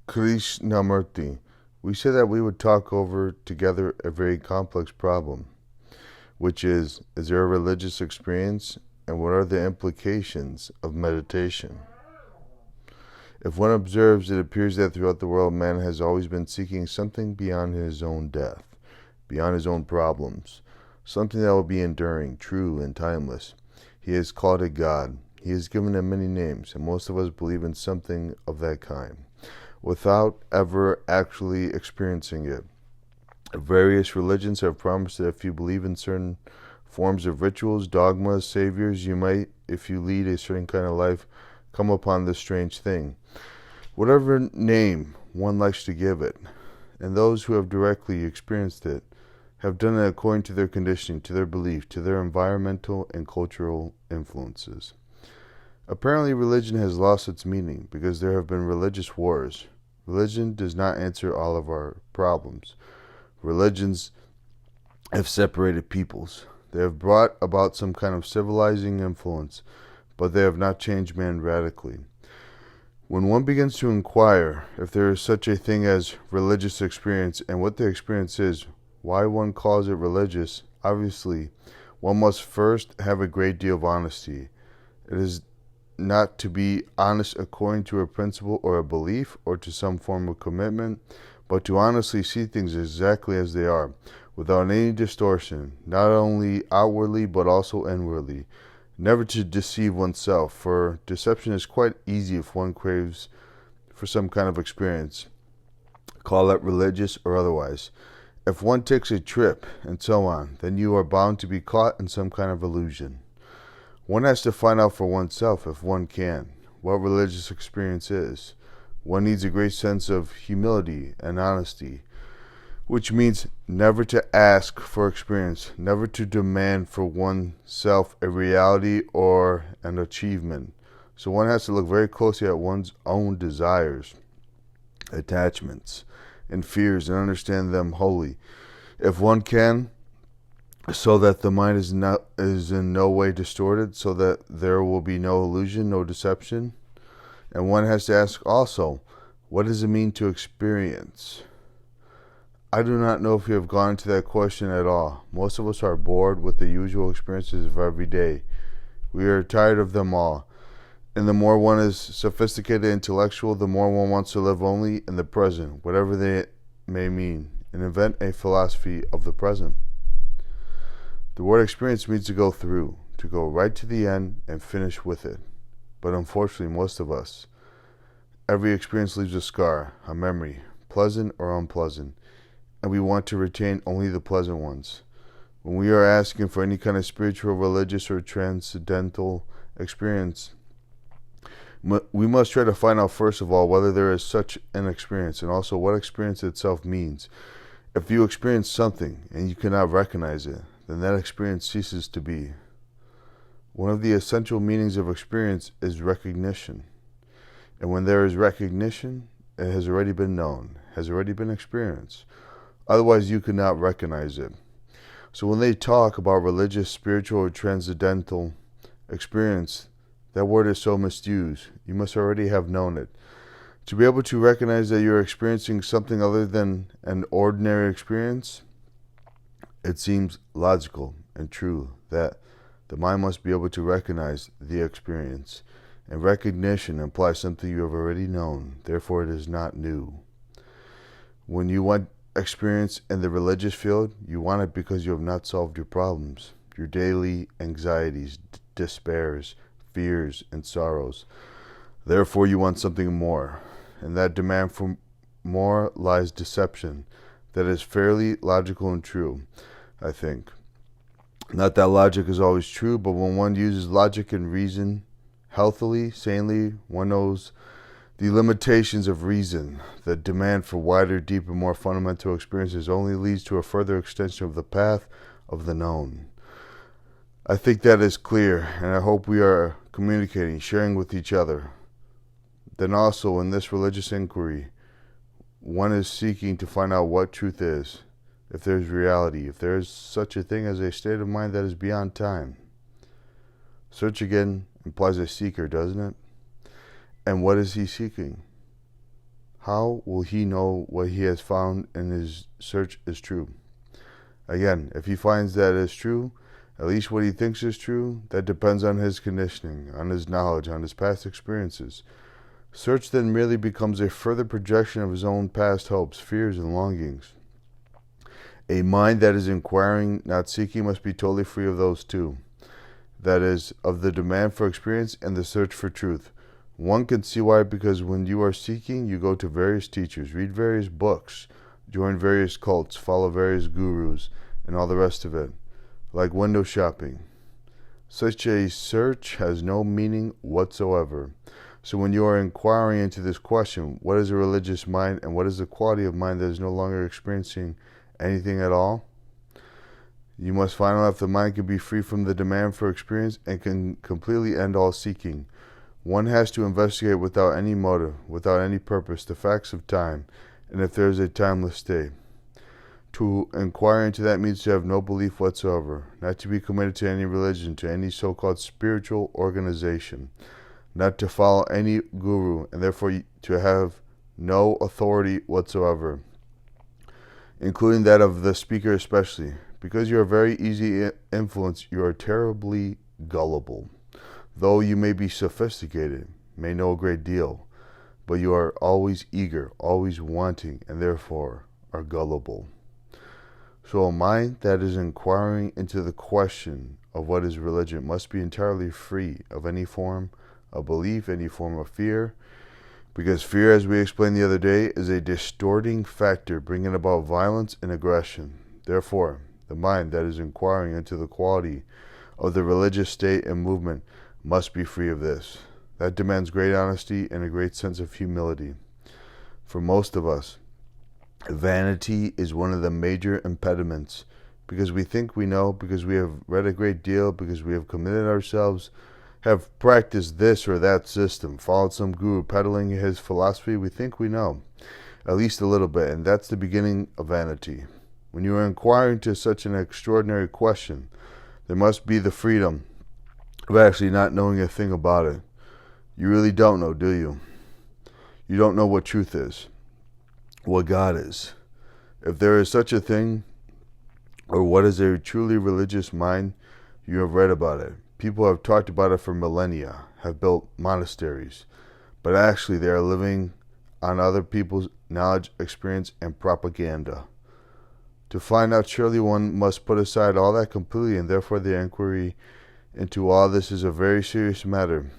Krishnamurti. We said that we would talk over together a very complex problem, which is there a religious experience and what are the implications of meditation? If one observes, it appears that throughout the world man has always been seeking something beyond his own death, beyond his own problems, something that will be enduring, true, and timeless. He has called it God. He has given it many names, and most of us believe in something of that kind, without ever actually experiencing it. Various religions have promised that if you believe in certain forms of rituals, dogmas, saviors, you might, if you lead a certain kind of life, come upon this strange thing, whatever name one likes to give it. And those who have directly experienced it have done it according to their conditioning, to their belief, to their environmental and cultural influences. Apparently, religion has lost its meaning because there have been religious wars. Religion does not answer all of our problems. Religions have separated peoples. They have brought about some kind of civilizing influence, but they have not changed man radically. When one begins to inquire if there is such a thing as religious experience and what the experience is, why one calls it religious, obviously, one must first have a great deal of honesty. It is not to be honest according to a principle or a belief or to some form of commitment, but to honestly see things exactly as they are, without any distortion, not only outwardly but also inwardly. Never to deceive oneself, for deception is quite easy if one craves for some kind of experience, call it religious or otherwise. If one takes a trip and so on, then you are bound to be caught in some kind of illusion. One has to find out for oneself, if one can, what religious experience is. One needs a great sense of humility and honesty, which means never to ask for experience, never to demand for oneself a reality or an achievement. So one has to look very closely at one's own desires, attachments, and fears and understand them wholly, if one can, so that the mind is in no way distorted, so that there will be no illusion, no deception. And one has to ask also, what does it mean to experience? I do not know if you have gone into that question at all. Most of us are bored with the usual experiences of every day. We are tired of them all. And the more one is sophisticated intellectual, the more one wants to live only in the present, whatever they may mean, and invent a philosophy of the present. The word experience means to go through, to go right to the end and finish with it. But unfortunately, most of us, every experience leaves a scar, a memory, pleasant or unpleasant, and we want to retain only the pleasant ones. When we are asking for any kind of spiritual, religious, or transcendental experience, we must try to find out first of all whether there is such an experience, and also what experience itself means. If you experience something and you cannot recognize it, then that experience ceases to be. One of the essential meanings of experience is recognition. And when there is recognition, it has already been known, has already been experienced. Otherwise, you cannot recognize it. So when they talk about religious, spiritual, or transcendental experience, that word is so misused. You must already have known it. To be able to recognize that you're experiencing something other than an ordinary experience, it seems logical and true that the mind must be able to recognize the experience. And recognition implies something you have already known, therefore it is not new. When you want experience in the religious field, you want it because you have not solved your problems, your daily anxieties, despairs, fears, and sorrows. Therefore you want something more. In that demand for more lies deception that is fairly logical and true, I think. Not that logic is always true, but when one uses logic and reason healthily, sanely, one knows the limitations of reason. The demand for wider, deeper, more fundamental experiences only leads to a further extension of the path of the known. I think that is clear, and I hope we are communicating, sharing with each other. Then also in this religious inquiry, one is seeking to find out what truth is, if there is reality, if there is such a thing as a state of mind that is beyond time. Search again implies a seeker, doesn't it? And what is he seeking? how will he know what he has found in his search is true? Again, if he finds that is true, at least what he thinks is true, that depends on his conditioning, on his knowledge, on his past experiences. Search then merely becomes a further projection of his own past hopes, fears, and longings. A mind that is inquiring, not seeking, must be totally free of those two. That is, of the demand for experience and the search for truth. One can see why, because when you are seeking, you go to various teachers, read various books, join various cults, follow various gurus, and all the rest of it, like window shopping. Such a search has no meaning whatsoever. So when you are inquiring into this question, what is a religious mind and what is the quality of mind that is no longer experiencing anything at all, you must find out if the mind can be free from the demand for experience and can completely end all seeking. One has to investigate without any motive, without any purpose, the facts of time, and if there is a timeless state. To inquire into that means to have no belief whatsoever, not to be committed to any religion, to any so-called spiritual organization, not to follow any guru, and therefore to have no authority whatsoever, including that of the speaker especially. Because you are very easy influenced, you are terribly gullible. Though you may be sophisticated, may know a great deal, but you are always eager, always wanting, and therefore are gullible. So a mind that is inquiring into the question of what is religion must be entirely free of any form of belief, any form of fear, because fear, as we explained the other day, is a distorting factor bringing about violence and aggression. Therefore, the mind that is inquiring into the quality of the religious state and movement must be free of this. That demands great honesty and a great sense of humility. For most of us, vanity is one of the major impediments, because we think we know, because we have read a great deal, because we have committed ourselves, have practiced this or that system, followed some guru peddling his philosophy. We think we know, at least a little bit, and that's the beginning of vanity. When you are inquiring to such an extraordinary question, there must be the freedom of actually not knowing a thing about it. You really don't know, do you? You don't know what truth is, what God is, if there is such a thing, or what is a truly religious mind. You have read about it. People have talked about it for millennia, have built monasteries, but actually they are living on other people's knowledge, experience, and propaganda. To find out, surely one must put aside all that completely, and therefore the inquiry into all this is a very serious matter.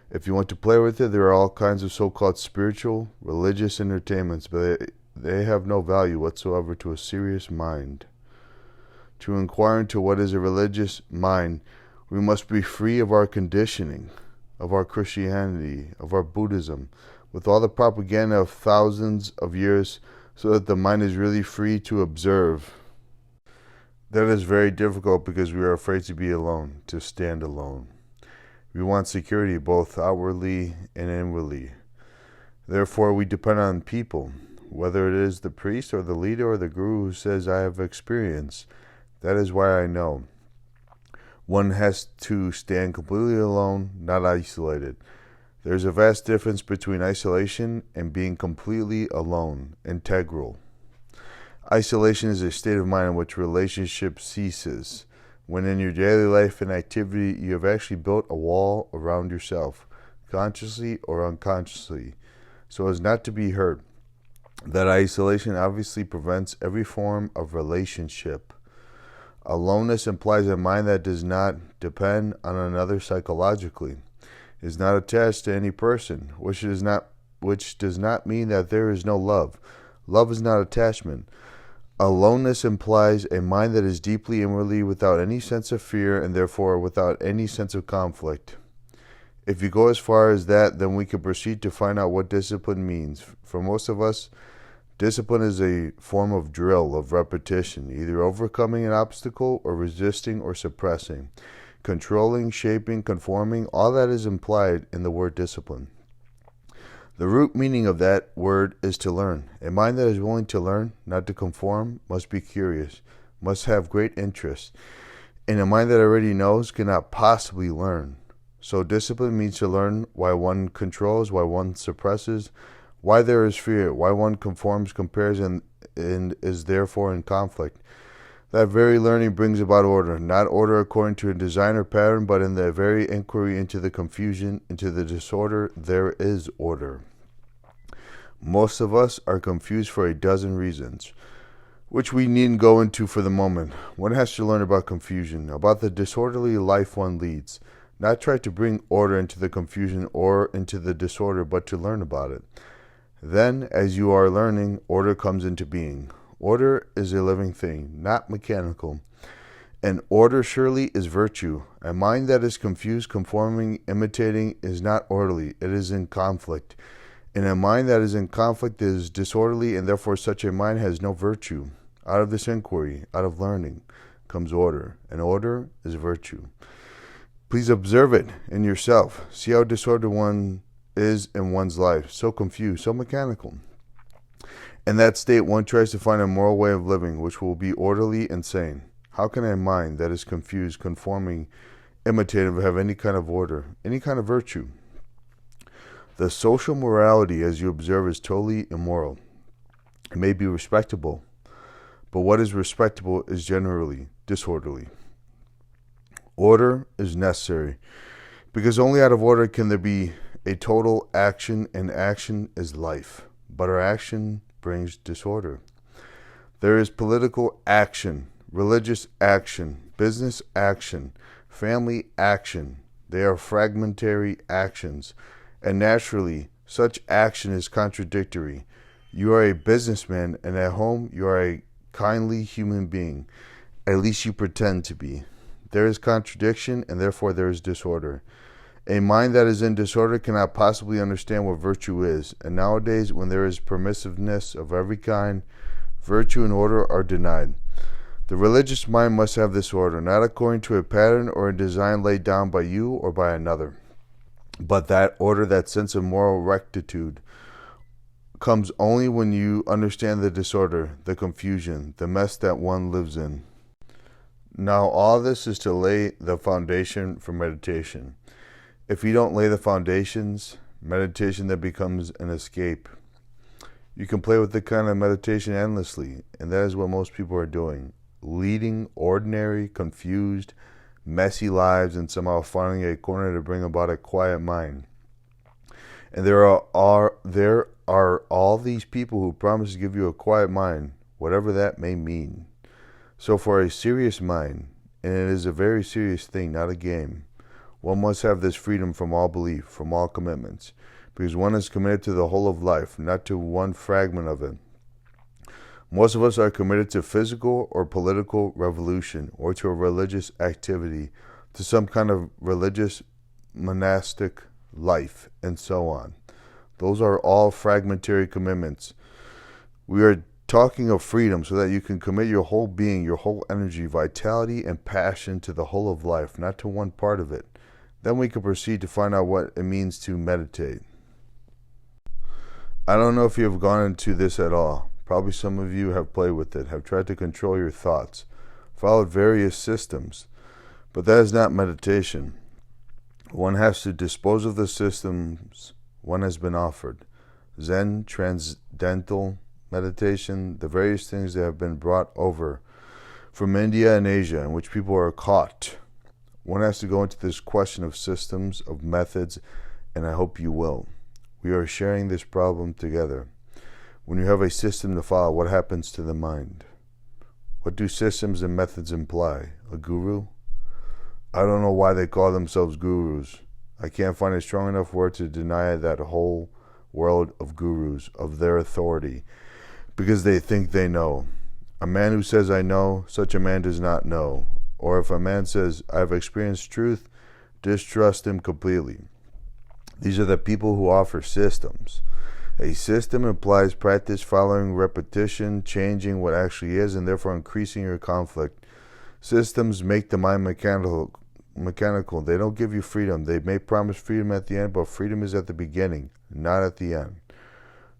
If you want to play with it, there are all kinds of so-called spiritual, religious entertainments, but they have no value whatsoever to a serious mind. To inquire into what is a religious mind, we must be free of our conditioning, of our Christianity, of our Buddhism, with all the propaganda of thousands of years, so that the mind is really free to observe. That is very difficult because we are afraid to be alone, to stand alone. We want security both outwardly and inwardly. Therefore, we depend on people, whether it is the priest or the leader or the guru who says, I have experience. That is why I know. One has to stand completely alone, not isolated. There is a vast difference between isolation and being completely alone, integral. Isolation is a state of mind in which relationship ceases, when in your daily life and activity you have actually built a wall around yourself, consciously or unconsciously, so as not to be hurt. That isolation obviously prevents every form of relationship. Aloneness implies a mind that does not depend on another psychologically, is not attached to any person, which does not mean that there is no love. Love is not attachment. Aloneness implies a mind that is deeply inwardly without any sense of fear and therefore without any sense of conflict. If you go as far as that, then we can proceed to find out what discipline means. For most of us, discipline is a form of drill, of repetition, either overcoming an obstacle or resisting or suppressing, controlling, shaping, conforming. All that is implied in the word discipline. The root meaning of that word is to learn. A mind that is willing to learn, not to conform, must be curious, must have great interest. And a mind that already knows cannot possibly learn. So discipline means to learn why one controls, why one suppresses, Why there is fear, why one conforms, compares, and is therefore in conflict. That very learning brings about order, not order according to a design or pattern, but in the very inquiry into the confusion, into the disorder, there is order. Most of us are confused for a dozen reasons, which we needn't go into for the moment. One has to learn about confusion, about the disorderly life one leads, not try to bring order into the confusion or into the disorder, but to learn about it. Then, as you are learning, order comes into being. Order is a living thing, not mechanical. And order surely is virtue. A mind that is confused, conforming, imitating is not orderly. It is in conflict. And a mind that is in conflict is disorderly, and therefore such a mind has no virtue. Out of this inquiry, out of learning, comes order. And order is virtue. Please observe it in yourself. See how disordered one is in one's life. So confused, so mechanical. In that state, one tries to find a moral way of living which will be orderly and sane. How can a mind that is confused, conforming, imitative have any kind of order, any kind of virtue? The social morality, as you observe, is totally immoral. It may be respectable, but what is respectable is generally disorderly. Order is necessary, because only out of order can there be a total action, and action is life. But our action brings disorder. There is political action, religious action, business action, family action. They are fragmentary actions, and naturally, such action is contradictory. You are a businessman, and at home you are a kindly human being. At least you pretend to be. There is contradiction, and therefore there is disorder. A mind that is in disorder cannot possibly understand what virtue is, and nowadays, when there is permissiveness of every kind, virtue and order are denied. The religious mind must have this order, not according to a pattern or a design laid down by you or by another, but that order, that sense of moral rectitude, comes only when you understand the disorder, the confusion, the mess that one lives in. Now, all this is to lay the foundation for meditation. If you don't lay the foundations, meditation then becomes an escape. You can play with the kind of meditation endlessly, and that is what most people are doing, leading ordinary, confused, messy lives and somehow finding a corner to bring about a quiet mind. And there are all these people who promise to give you a quiet mind, whatever that may mean. So for a serious mind, and it is a very serious thing, not a game, one must have this freedom from all belief, from all commitments, because one is committed to the whole of life, not to one fragment of it. Most of us are committed to physical or political revolution, or to a religious activity, to some kind of religious monastic life, and so on. Those are all fragmentary commitments. We are talking of freedom so that you can commit your whole being, your whole energy, vitality, and passion to the whole of life, not to one part of it. Then we can proceed to find out what it means to meditate. I don't know if you have gone into this at all. Probably some of you have played with it, have tried to control your thoughts, followed various systems. But that is not meditation. One has to dispose of the systems one has been offered. Zen, transcendental meditation, the various things that have been brought over from India and Asia, in which people are caught. One has to go into this question of systems, of methods, and I hope you will. We are sharing this problem together. When you have a system to follow, what happens to the mind? What do systems and methods imply? A guru? I don't know why they call themselves gurus. I can't find a strong enough word to deny that whole world of gurus, of their authority, because they think they know. A man who says, I know, such a man does not know. Or if a man says, I have experienced truth, distrust him completely. These are the people who offer systems. A system implies practice following repetition, changing what actually is, and therefore increasing your conflict. Systems make the mind mechanical. They don't give you freedom. They may promise freedom at the end, but freedom is at the beginning, not at the end.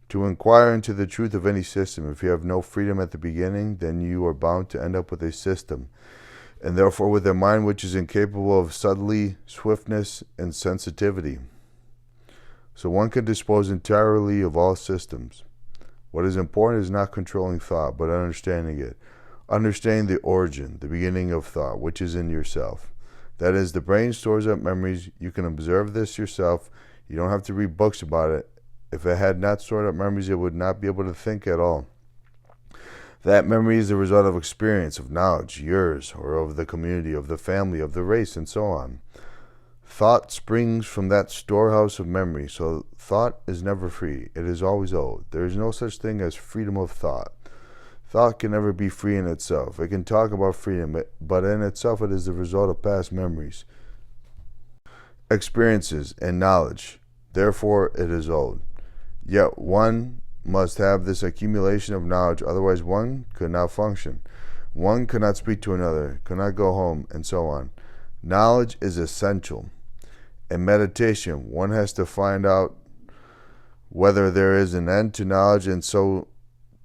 To inquire into the truth of any system, if you have no freedom at the beginning, then you are bound to end up with a system, and therefore with a mind which is incapable of subtlety, swiftness, and sensitivity. so one can dispose entirely of all systems. What is important is not controlling thought, but understanding it. Understanding the origin, the beginning of thought, which is in yourself. That is, the brain stores up memories. You can observe this yourself. You don't have to read books about it. If it had not stored up memories, it would not be able to think at all. That memory is the result of experience, of knowledge, yours, or of the community, of the family, of the race, and so on. Thought springs from that storehouse of memory, so thought is never free. It is always old. There is no such thing as freedom of thought. Thought can never be free in itself. It can talk about freedom, but in itself it is the result of past memories, experiences, and knowledge. Therefore, it is old. Yet one must have this accumulation of knowledge, otherwise one could not function. One could not speak to another, could not go home, and so on. Knowledge is essential. In meditation, one has to find out whether there is an end to knowledge and so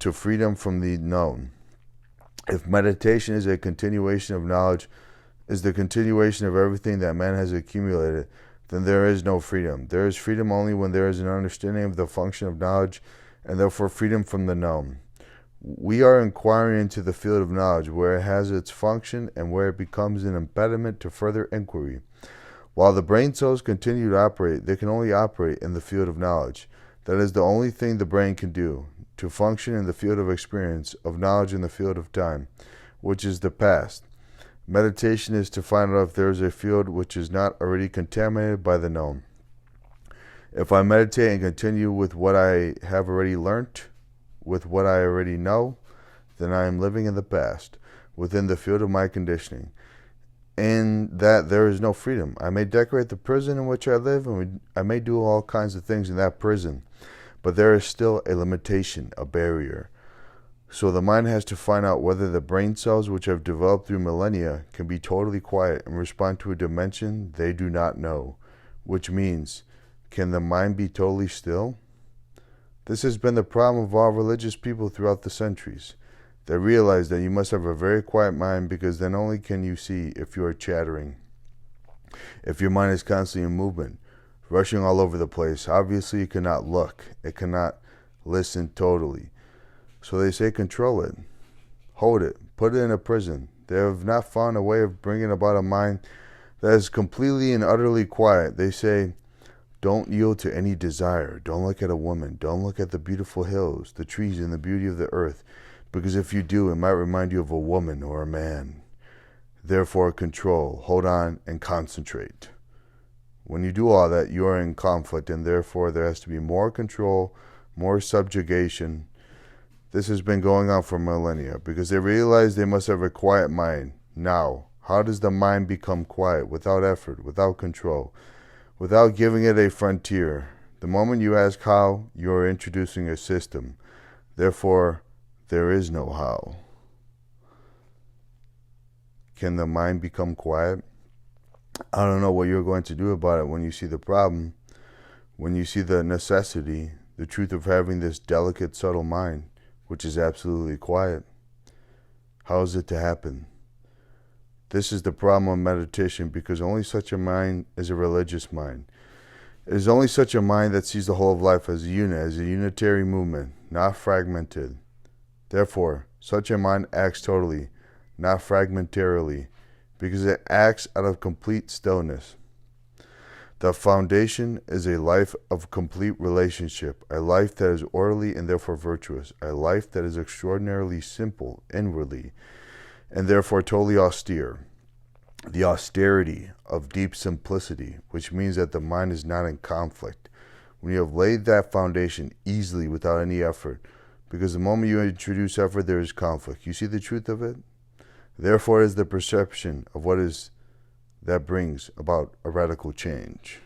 to freedom from the known. If meditation is a continuation of knowledge, is the continuation of everything that man has accumulated, then there is no freedom. There is freedom only when there is an understanding of the function of knowledge, and therefore freedom from the known. We are inquiring into the field of knowledge, where it has its function and where it becomes an impediment to further inquiry. While the brain cells continue to operate, they can only operate in the field of knowledge. That is the only thing the brain can do, to function in the field of experience, of knowledge in the field of time, which is the past. Meditation is to find out if there is a field which is not already contaminated by the known. If I meditate and continue with what I have already learnt, with what I already know, then I am living in the past, within the field of my conditioning. In that there is no freedom. I may decorate the prison in which I live, and I may do all kinds of things in that prison, but there is still a limitation, a barrier. So the mind has to find out whether the brain cells which have developed through millennia can be totally quiet and respond to a dimension they do not know, which means, can the mind be totally still? This has been the problem of all religious people throughout the centuries. They realize that you must have a very quiet mind, because then only can you see if you are chattering. If your mind is constantly in movement, rushing all over the place, obviously it cannot look, it cannot listen totally. So they say control it, hold it, put it in a prison. They have not found a way of bringing about a mind that is completely and utterly quiet. They say, don't yield to any desire. Don't look at a woman. Don't look at the beautiful hills, the trees, and the beauty of the earth, because if you do, it might remind you of a woman or a man. Therefore, control, hold on, and concentrate. When you do all that, you are in conflict, and therefore there has to be more control, more subjugation. This has been going on for millennia, because they realize they must have a quiet mind. Now, how does the mind become quiet? Without effort, without control, without giving it a frontier. The moment you ask how, you are introducing a system. Therefore, there is no how. Can the mind become quiet? I don't know what you're going to do about it when you see the problem, when you see the necessity, the truth of having this delicate, subtle mind, which is absolutely quiet. How is it to happen? This is the problem of meditation, because only such a mind is a religious mind. It is only such a mind that sees the whole of life as a unit, as a unitary movement, not fragmented. Therefore, such a mind acts totally, not fragmentarily, because it acts out of complete stillness. The foundation is a life of complete relationship, a life that is orderly and therefore virtuous, a life that is extraordinarily simple inwardly, and therefore totally austere. The austerity of deep simplicity, which means that the mind is not in conflict. When you have laid that foundation easily without any effort, because the moment you introduce effort, there is conflict. You see the truth of it? Therefore, it is the perception of what is that brings about a radical change.